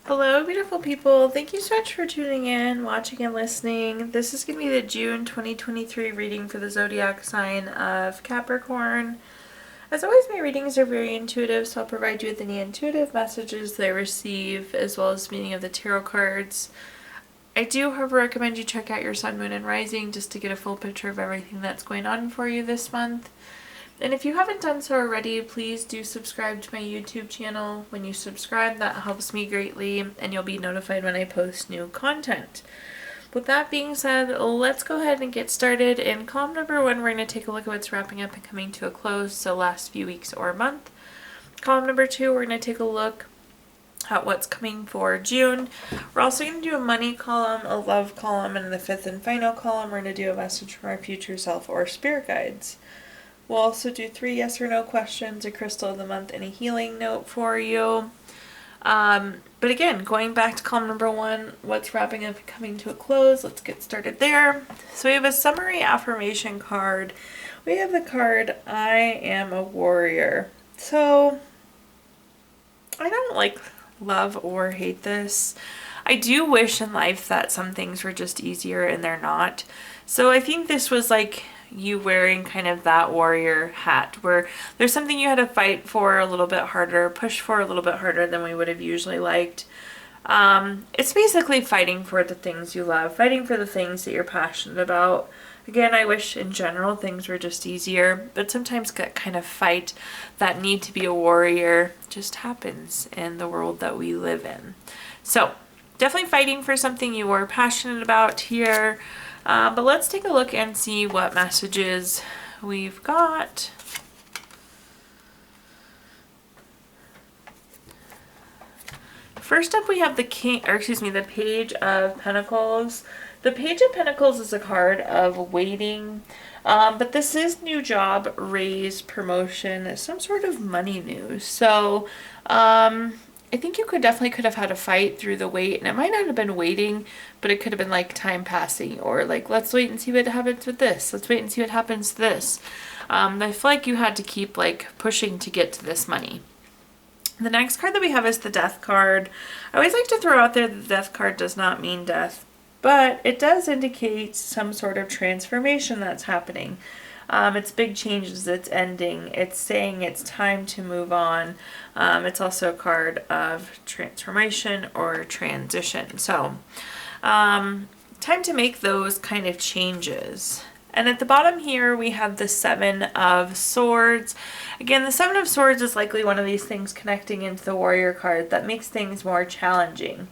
Hello, beautiful people. Thank you so much for tuning in, watching, and listening. This is going to be the June 2023 reading for the zodiac sign of Capricorn. As always, my readings are very intuitive, so I'll provide you with any intuitive messages that I receive, as well as meaning of the tarot cards. I do, however, recommend you check out your sun, moon, and rising just to get a full picture of everything that's going on for you this month. And if you haven't done so already, please do subscribe to my YouTube channel. When you subscribe, that helps me greatly, and you'll be notified when I post new content. With that being said, let's go ahead and get started. In column number 1, we're going to take a look at what's wrapping up and coming to a close, so last few weeks or month. Column number 2, we're going to take a look at what's coming for June. We're also going to do a money column, a love column, and in the 5th and final column, we're going to do a message from our future self or spirit guides. We'll also do 3 yes or no questions, a crystal of the month, and a healing note for you. But again, going back to column number 1, what's wrapping up and coming to a close, let's get started there. So we have a summary affirmation card. We have the card, I am a warrior. So I don't love or hate this. I do wish in life that some things were just easier and they're not. So I think this was you wearing kind of that warrior hat where there's something you had to fight for a little bit harder, push for a little bit harder than we would have usually liked. It's basically fighting for the things you love, fighting for the things that you're passionate about. Again, I wish in general things were just easier, but sometimes that kind of fight, that need to be a warrior, just happens in the world that we live in. So definitely fighting for something you are passionate about here. But let's take a look and see what messages we've got. First up, we have the Page of Pentacles. The Page of Pentacles is a card of waiting, but this is new job, raise, promotion, some sort of money news. So, I think you could have had a fight through the wait, and it might not have been waiting, but it could have been time passing, or let's wait and see what happens with this. Let's wait and see what happens to this. I feel like you had to keep pushing to get to this money. The next card that we have is the Death card. I always like to throw out there that the Death card does not mean death, but it does indicate some sort of transformation that's happening. It's big changes, it's ending, it's saying it's time to move on. It's also a card of transformation or transition. So, time to make those kind of changes. And at the bottom here, we have the 7 of Swords. Again, the 7 of Swords is likely one of these things connecting into the Warrior card that makes things more challenging.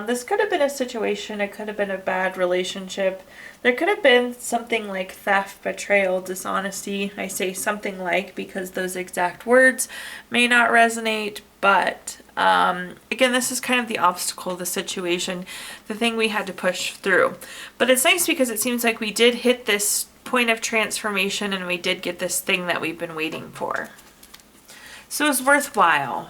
This could have been a situation, it could have been a bad relationship. There could have been something like theft, betrayal, dishonesty. I say something because those exact words may not resonate, but again, this is kind of the obstacle, the situation, the thing we had to push through. But it's nice because it seems like we did hit this point of transformation and we did get this thing that we've been waiting for. So it's worthwhile.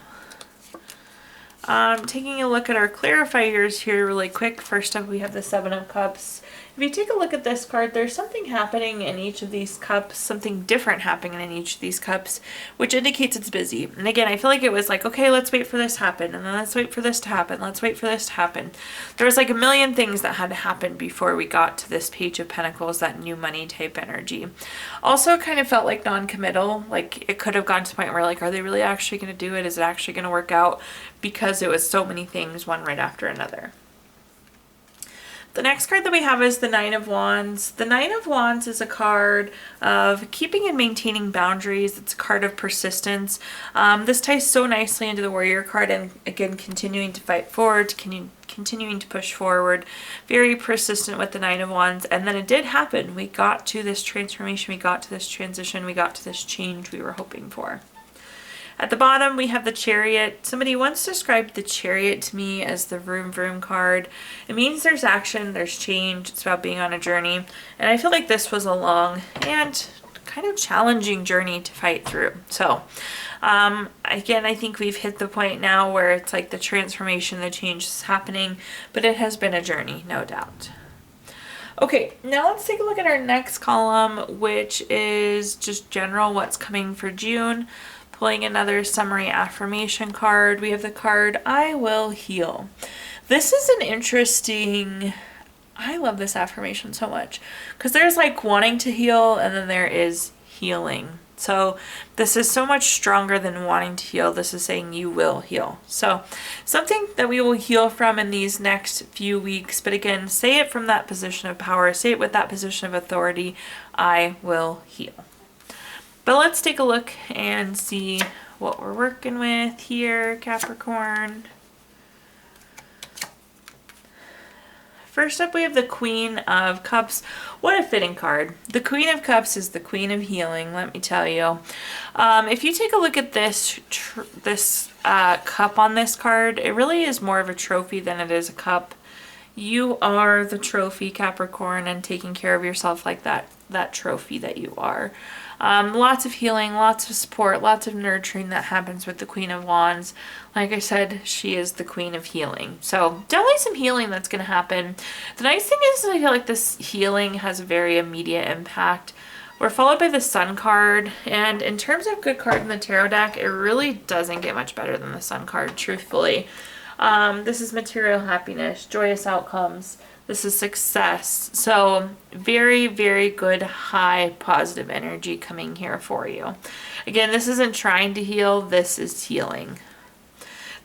Taking a look at our clarifiers here really quick. First up, we have the 7 of Cups. If you take a look at this card, there's something happening in each of these cups, something different happening in each of these cups, which indicates it's busy. And again, I feel like it was okay, let's wait for this to happen, and then let's wait for this to happen, let's wait for this to happen. There was a million things that had to happen before we got to this Page of Pentacles, that new money type energy. Also kind of felt non-committal, it could have gone to the point where are they really actually going to do it? Is it actually going to work out? Because it was so many things, one right after another. The next card that we have is the 9 of Wands. The 9 of Wands is a card of keeping and maintaining boundaries. It's a card of persistence. This ties so nicely into the Warrior card, and again, continuing to fight forward, continuing to push forward. Very persistent with the 9 of Wands. And then it did happen. We got to this transformation. We got to this transition. We got to this change we were hoping for. At the bottom, we have the Chariot. Somebody once described the Chariot to me as the vroom vroom card. It means there's action, there's change, it's about being on a journey. And I feel like this was a long and kind of challenging journey to fight through. So, again, I think we've hit the point now where it's the transformation, the change is happening, but it has been a journey, no doubt. Okay, now let's take a look at our next column, which is just general what's coming for June. pulling another summary affirmation card, we have the card, I will heal. This is an interesting, I love this affirmation so much because there's like wanting to heal and then there is healing. So this is so much stronger than wanting to heal. This is saying you will heal. So something that we will heal from in these next few weeks. But again, say it from that position of power. Say it with that position of authority. I will heal. But let's take a look and see what we're working with here, Capricorn. First up, we have the Queen of Cups. What a fitting card. The Queen of Cups is the Queen of Healing, let me tell you. If you take a look at this cup on this card, it really is more of a trophy than it is a cup. You are the trophy, Capricorn, and taking care of yourself like that trophy that you are. Lots of healing, lots of support, lots of nurturing that happens with the Queen of Wands. Like I said, she is the Queen of Healing. So definitely some healing that's going to happen. The nice thing is I feel like this healing has a very immediate impact. We're followed by the Sun card. And in terms of good card in the tarot deck, it really doesn't get much better than the Sun card, truthfully. This is material happiness, joyous outcomes. This is success. So very, very good, high positive energy coming here for you. Again, this isn't trying to heal. This is healing.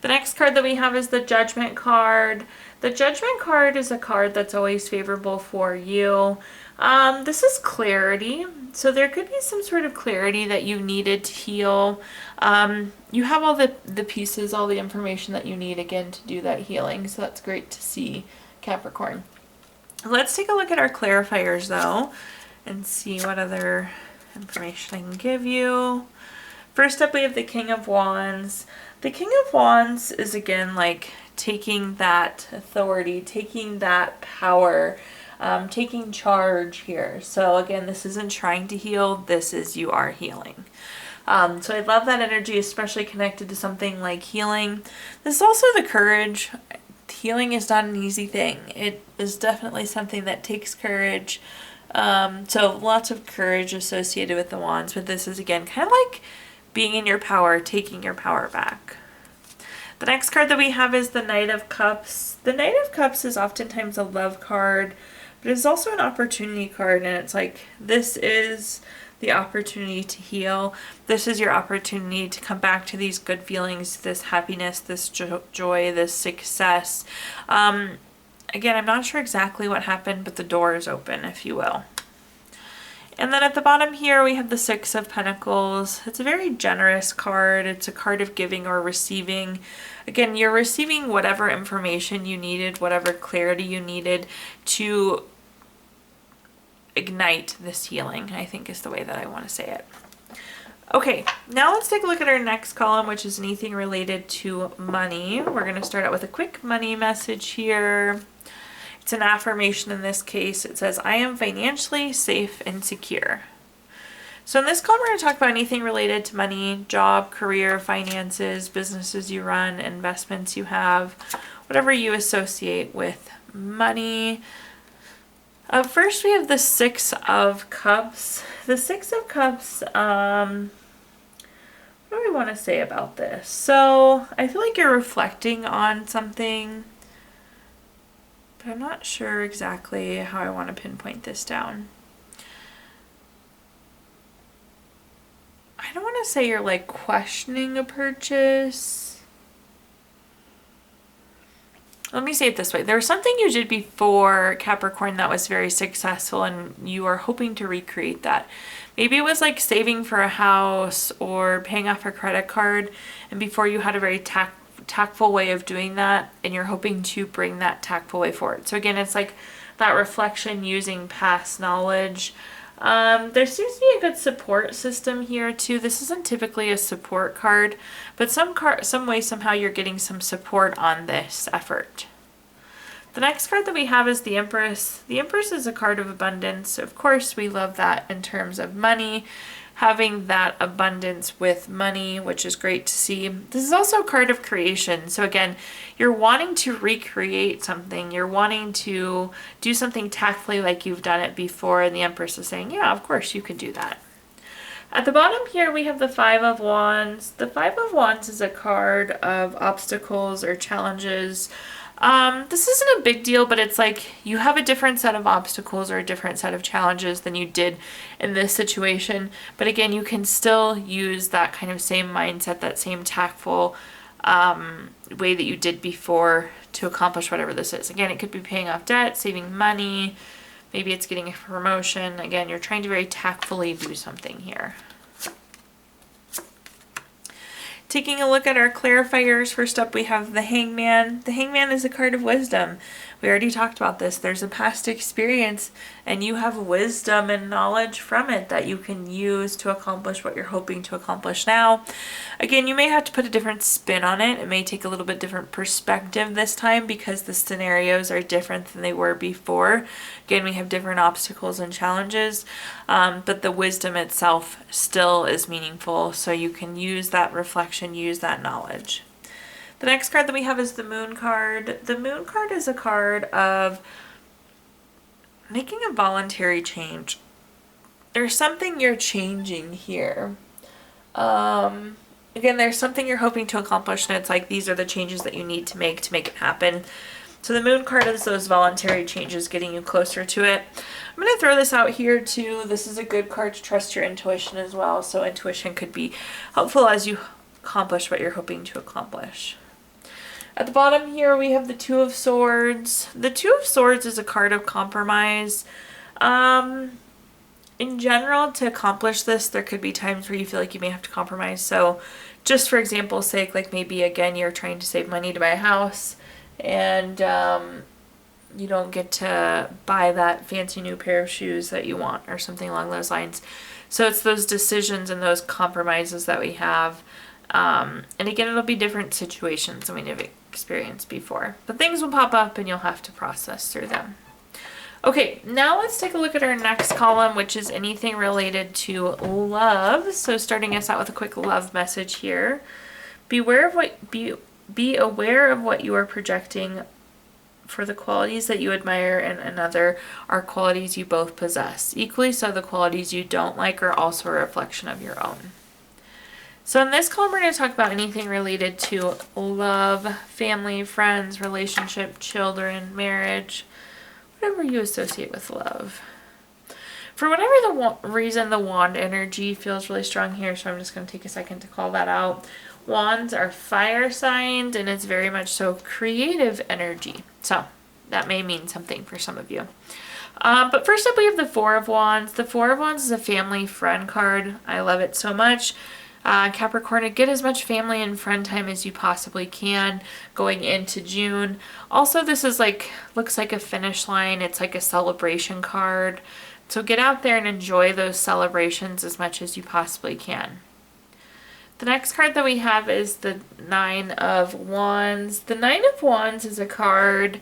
The next card that we have is the Judgment card. The Judgment card is a card that's always favorable for you. This is clarity. So there could be some sort of clarity that you needed to heal. You have all the pieces, all the information that you need, again, to do that healing. So that's great to see, Capricorn. Let's take a look at our clarifiers, though, and see what other information I can give you. First up, we have the King of Wands. The King of Wands is, again, like taking that authority, taking that power, taking charge here. So again, this isn't trying to heal. This is you are healing. So I love that energy, especially connected to something like healing. This is also the courage. Healing is not an easy thing. It is definitely something that takes courage. So lots of courage associated with the wands, but this is, again, kind of like being in your power, taking your power back. The next card that we have is the Knight of Cups. The Knight of Cups is oftentimes a love card, but it's also an opportunity card, and it's like, this is the opportunity to heal. This is your opportunity to come back to these good feelings, this happiness, this joy, this success. Again, I'm not sure exactly what happened, but the door is open, if you will. And then at the bottom here, we have the Six of Pentacles. It's a very generous card. It's a card of giving or receiving. Again, you're receiving whatever information you needed, whatever clarity you needed to ignite this healing, I think is the way that I want to say it. Okay, now let's take a look at our next column, which is anything related to money. We're going to start out with a quick money message here. It's an affirmation in this case. It says, I am financially safe and secure. So in this column, we're going to talk about anything related to money, job, career, finances, businesses you run, investments you have, whatever you associate with money. First, we have the Six of Cups. The Six of Cups, what do we want to say about this? So I feel like you're reflecting on something, but I'm not sure exactly how I want to pinpoint this down. I don't want to say you're like questioning a purchase. Let me say it this way. There was something you did before, Capricorn, that was very successful, and you are hoping to recreate that. Maybe it was like saving for a house or paying off a credit card, and before you had a very tactful way of doing that, and you're hoping to bring that tactful way forward. So again, it's like that reflection using past knowledge. There seems to be a good support system here too. This isn't typically a support card, but some way, somehow you're getting some support on this effort. The next card that we have is the Empress. The Empress is a card of abundance. Of course, we love that in terms of money, having that abundance with money, which is great to see. This is also a card of creation. So again, you're wanting to recreate something. You're wanting to do something tactfully like you've done it before. And the Empress is saying, yeah, of course you can do that. At the bottom here, we have the Five of Wands. The Five of Wands is a card of obstacles or challenges. This isn't a big deal, but it's like you have a different set of obstacles or a different set of challenges than you did in this situation. But again, you can still use that kind of same mindset, that same tactful way that you did before to accomplish whatever this is. Again, it could be paying off debt, saving money, maybe it's getting a promotion. Again, you're trying to very tactfully do something here. Taking a look at our clarifiers, first up we have the Hangman. The Hangman is a card of wisdom. We already talked about this. There's a past experience and you have wisdom and knowledge from it that you can use to accomplish what you're hoping to accomplish now. Again, you may have to put a different spin on it. It may take a little bit different perspective this time because the scenarios are different than they were before. Again, we have different obstacles and challenges, but the wisdom itself still is meaningful, so you can use that reflection, use that knowledge. The next card that we have is the Moon card. The Moon card is a card of making a voluntary change. There's something you're changing here. Again, there's something you're hoping to accomplish, and it's like these are the changes that you need to make it happen. So the Moon card is those voluntary changes getting you closer to it. I'm going to throw this out here too. This is a good card to trust your intuition as well. So intuition could be helpful as you accomplish what you're hoping to accomplish. At the bottom here, we have the Two of Swords. The Two of Swords is a card of compromise. In general, to accomplish this, there could be times where you feel like you may have to compromise. So just for example's sake, like maybe again, you're trying to save money to buy a house and you don't get to buy that fancy new pair of shoes that you want or something along those lines. So it's those decisions and those compromises that we have. And again, it'll be different situations than we've experienced before. But things will pop up and you'll have to process through them. Okay, now let's take a look at our next column, which is anything related to love. So starting us out with a quick love message here. Be aware of what you are projecting, for the qualities that you admire in another are qualities you both possess. Equally so, the qualities you don't like are also a reflection of your own. So in this column, we're going to talk about anything related to love, family, friends, relationship, children, marriage, whatever you associate with love. For whatever reason, the wand energy feels really strong here, so I'm just going to take a second to call that out. Wands are fire signs, and it's very much so creative energy. So that may mean something for some of you. But first up, we have the Four of Wands. The Four of Wands is a family friend card. I love it so much. Capricorn, get as much family and friend time as you possibly can going into June. Also, this is looks like a finish line. It's like a celebration card. So get out there and enjoy those celebrations as much as you possibly can. The next card that we have is the Nine of Wands. The Nine of Wands is a card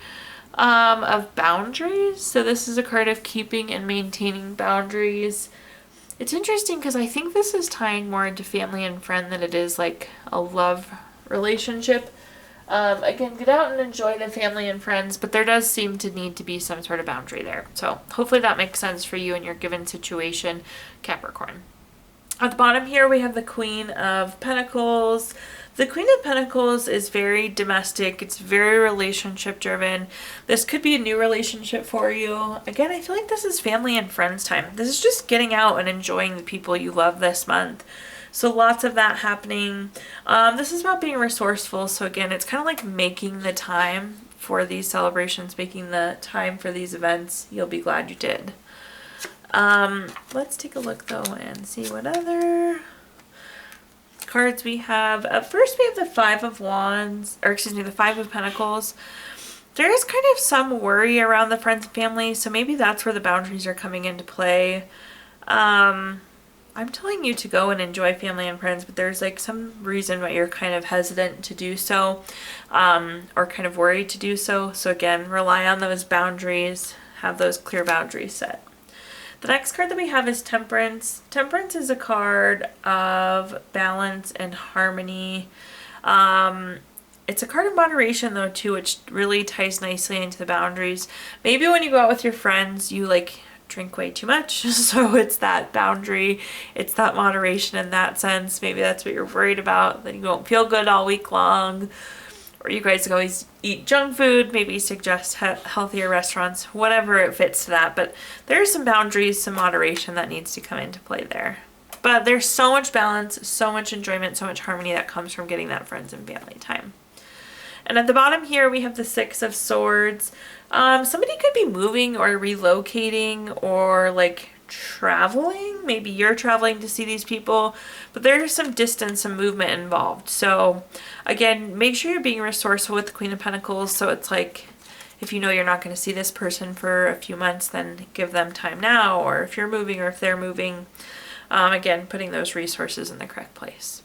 of boundaries. So this is a card of keeping and maintaining boundaries. It's interesting because I think this is tying more into family and friend than it is like a love relationship. Again, get out and enjoy the family and friends, but there does seem to need to be some sort of boundary there. So hopefully that makes sense for you in your given situation, Capricorn. At the bottom here, we have the Queen of Pentacles. The Queen of Pentacles is very domestic. It's very relationship driven. This could be a new relationship for you. Again, I feel like this is family and friends time. This is just getting out and enjoying the people you love this month. So lots of that happening. This is about being resourceful. So again, it's kind of like making the time for these celebrations, making the time for these events. You'll be glad you did. Let's take a look though and see what other cards we have. First we have the Five of Wands, or excuse me, the Five of Pentacles. There is kind of some worry around the friends and family, so maybe that's where the boundaries are coming into play. I'm telling you to go and enjoy family and friends, but there's like some reason why you're kind of hesitant to do so, or kind of worried to do so. So again, rely on those boundaries, have those clear boundaries set. The next card that we have is Temperance. Temperance is a card of balance and harmony. It's a card of moderation though too, which really ties nicely into the boundaries. Maybe when you go out with your friends, you drink way too much. So it's that boundary, it's that moderation in that sense. Maybe that's what you're worried about, that you won't feel good all week long, or you guys always eat junk food. Maybe suggest healthier restaurants, whatever it fits to that. But there's some boundaries, some moderation that needs to come into play there. But there's so much balance, so much enjoyment, so much harmony that comes from getting that friends and family time. And at the bottom here, we have the Six of Swords. Somebody could be moving or relocating or like traveling. Maybe you're traveling to see these people, but there's some distance, some movement involved. So again, make sure you're being resourceful with the Queen of Pentacles. So it's like, if you know you're not going to see this person for a few months, then give them time now. Or if you're moving or if they're moving, again, putting those resources in the correct place.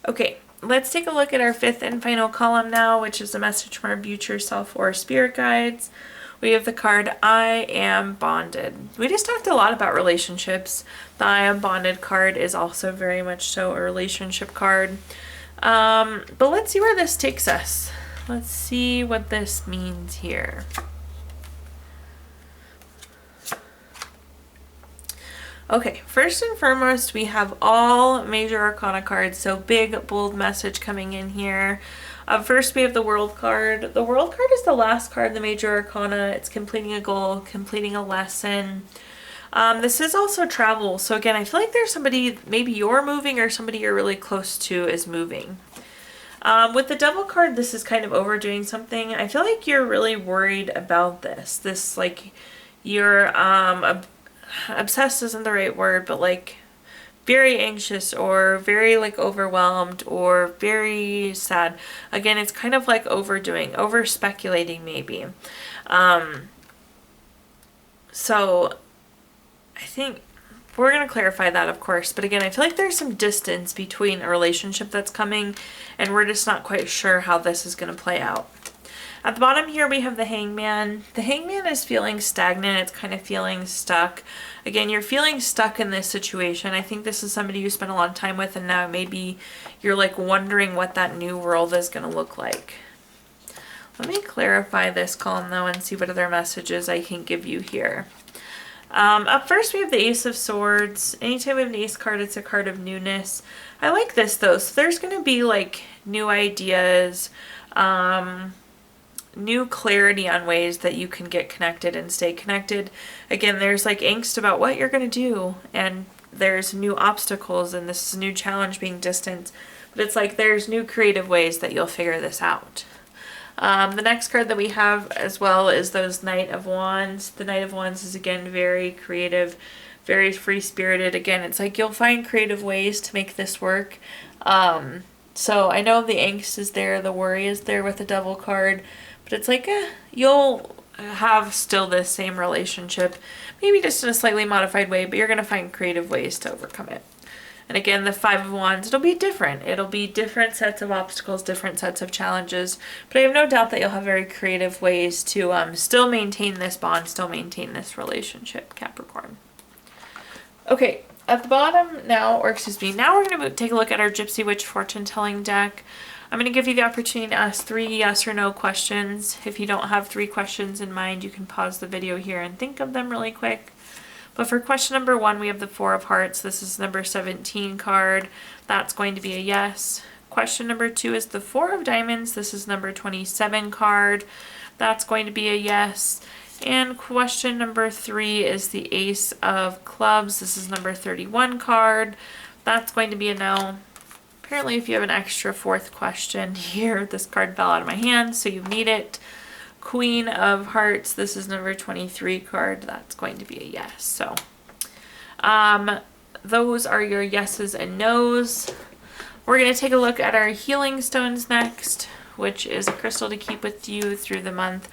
Okay, let's take a look at our fifth and final column now, which is a message from our future self or spirit guides. We have the card, I Am Bonded. We just talked a lot about relationships. The I Am Bonded card is also very much so a relationship card. But let's see where this takes us. Let's see what this means here. Okay, first and foremost, we have all major arcana cards, so big, bold message coming in here. First, we have the World card. The World card is the last card in the major arcana. It's completing a goal, completing a lesson. This is also travel. So again, I feel like there's somebody, maybe you're moving or somebody you're really close to is moving. With the Devil card, this is kind of overdoing something. I feel like you're really worried about this. This, like, you're, obsessed isn't the right word, but like very anxious or very like overwhelmed or very sad. Again, it's kind of like overdoing, over speculating maybe. So I think we're going to clarify that, of course. But again, I feel like there's some distance between a relationship that's coming and we're just not quite sure how this is going to play out. At the bottom here, we have the Hangman. The Hangman is feeling stagnant. It's kind of feeling stuck. Again, you're feeling stuck in this situation. I think this is somebody you spent a lot of time with, and now maybe you're like wondering what that new world is going to look like. Let me clarify this column though and see what other messages I can give you here. Up first, we have the Ace of Swords. Anytime we have an Ace card, it's a card of newness. I like this though. So there's going to be like new ideas, new clarity on ways that you can get connected and stay connected. Again, there's like angst about what you're going to do, and there's new obstacles, and this is a new challenge being distant, but it's like there's new creative ways that you'll figure this out. The next card that we have as well is those Knight of Wands. The Knight of Wands is again very creative, very free-spirited. Again, it's like you'll find creative ways to make this work. So I know the angst is there, the worry is there with the Devil card, but it's like you'll have still this same relationship, maybe just in a slightly modified way, but you're going to find creative ways to overcome it. And again, the Five of Wands, it'll be different. It'll be different sets of obstacles, different sets of challenges, but I have no doubt that you'll have very creative ways to still maintain this bond, still maintain this relationship, Capricorn. Okay, at the bottom now, or excuse me, now we're going to take a look at our Gypsy Witch fortune telling deck. I'm going to give you the opportunity to ask 3 yes or no questions. If you don't have 3 questions in mind, you can pause the video here and think of them really quick. But for question number 1, we have the Four of Hearts. This is number 17 card. That's going to be a yes. Question number 2 is the Four of Diamonds. This is number 27 card. That's going to be a yes. And question number 3 is the Ace of Clubs. This is number 31 card. That's going to be a no. Apparently, if you have an extra 4th question here, this card fell out of my hand, so you need it. Queen of Hearts, this is number 23 card. That's going to be a yes. So those are your yeses and nos. We're going to take a look at our healing stones next, which is a crystal to keep with you through the month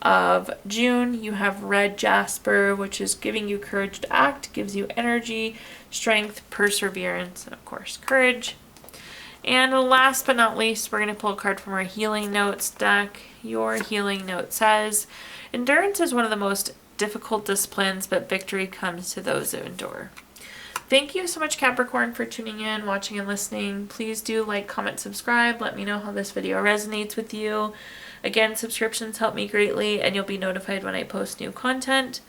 of June. You have red jasper, which is giving you courage to act, gives you energy, strength, perseverance, and of course courage. And last but not least, we're going to pull a card from our healing notes deck. Your healing note says, endurance is one of the most difficult disciplines, but victory comes to those who endure. Thank you so much, Capricorn, for tuning in, watching, and listening. Please do like, comment, subscribe. Let me know how this video resonates with you. Again, subscriptions help me greatly, and you'll be notified when I post new content.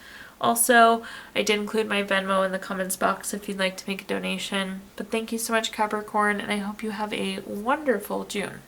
Also, I did include my Venmo in the comments box if you'd like to make a donation. But thank you so much, Capricorn, and I hope you have a wonderful June.